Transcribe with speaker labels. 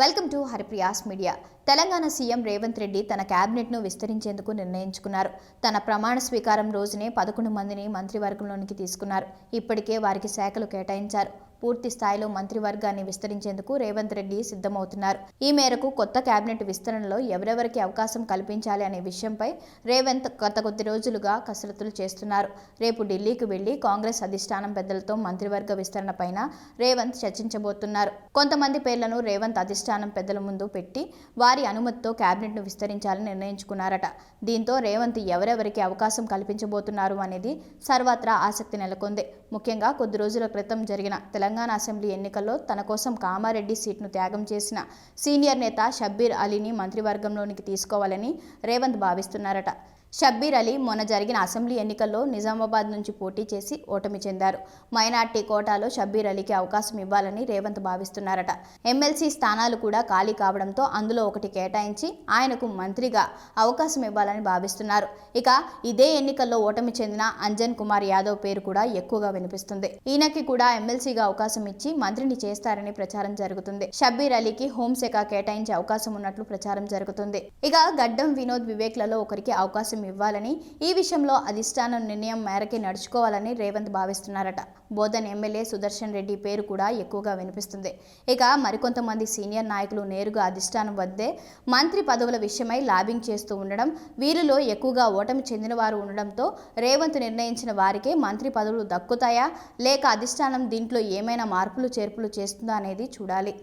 Speaker 1: Welcome to Haripriya's media. Telangana CM Revanth Reddy తన క్యాబినెట్ను విస్తరించేందుకు నిర్ణయించుకున్నారు. తన ప్రమాణ స్వీకారం రోజునే 11 మందిని మంత్రివర్గంలోనికి తీసుకున్నారు. ఇప్పటికే వారికి శాఖలు కేటాయించారు. పూర్తి స్థాయిలో మంత్రివర్గాన్ని విస్తరించేందుకు రేవంత్ రెడ్డి సిద్ధమవుతున్నారు. ఈ మేరకు కొత్త క్యాబినెట్ విస్తరణలో ఎవరెవరికి అవకాశం కల్పించాలి అనే విషయంపై రేవంత్ గత కొద్ది రోజులుగా కసరత్తులు చేస్తున్నారు. రేపు ఢిల్లీకి వెళ్లి కాంగ్రెస్ అధిష్టానం పెద్దలతో మంత్రివర్గ విస్తరణపైన రేవంత్ చర్చించబోతున్నారు. కొంతమంది పేర్లను రేవంత్ అధిష్టానం పెద్దల ముందు పెట్టి వారి అనుమతితో క్యాబినెట్ను విస్తరించాలని నిర్ణయించుకున్నారట. దీంతో రేవంత్ ఎవరెవరికి అవకాశం కల్పించబోతున్నారు అనేది సర్వత్రా ఆసక్తి నెలకొంది. ముఖ్యంగా కొద్ది రోజుల క్రితం జరిగిన తెలంగాణ అసెంబ్లీ ఎన్నికల్లో తన కోసం కామారెడ్డి సీట్ను త్యాగం చేసిన సీనియర్ నేత షబ్బీర్ అలీని మంత్రివర్గంలోనికి తీసుకోవాలని రేవంత్ భావిస్తున్నారట. షబ్బీర్ అలీ మొన్న జరిగిన అసెంబ్లీ ఎన్నికల్లో నిజామాబాద్ నుంచి పోటీ చేసి ఓటమి చెందారు. మైనార్టీ కోటాలో షబ్బీర్ అలీకి అవకాశం ఇవ్వాలని రేవంత్ భావిస్తున్నారట. ఎమ్మెల్సీ స్థానాలు కూడా ఖాళీ కావడంతో అందులో ఒకటి కేటాయించి ఆయనకు మంత్రిగా అవకాశం ఇవ్వాలని భావిస్తున్నారు. ఇక ఇదే ఎన్నికల్లో ఓటమి చెందిన అంజన్ కుమార్ యాదవ్ పేరు కూడా ఎక్కువగా వినిపిస్తుంది. ఈయనకి కూడా ఎమ్మెల్సీగా అవకాశం ఇచ్చి మంత్రిని చేస్తారని ప్రచారం జరుగుతుంది. షబ్బీర్ అలీకి హోంశాఖ కేటాయించే అవకాశం ఉన్నట్లు ప్రచారం జరుగుతుంది. ఇక గడ్డం వినోద్ వివేక్లలో ఒకరికి అవకాశం ఇవ్వాలని, ఈ విషయంలో అధిష్టానం నిర్ణయం మేరకే నడుచుకోవాలని రేవంత్ భావిస్తున్నారట. బోధన్ ఎమ్మెల్యే సుదర్శన్ రెడ్డి పేరు కూడా ఎక్కువగా వినిపిస్తుంది. ఇక మరికొంతమంది సీనియర్ నాయకులు నేరుగా అధిష్టానం వద్దే మంత్రి పదవుల విషయమై లాబింగ్ చేస్తూ ఉండడం, వీరిలో ఎక్కువగా ఓటమి చెందిన వారు ఉండడంతో రేవంత్ నిర్ణయించిన వారికే మంత్రి పదవులు దక్కుతాయా లేక అధిష్టానం దీంట్లో ఏమైనా మార్పులు చేర్పులు చేస్తుందా అనేది చూడాలి.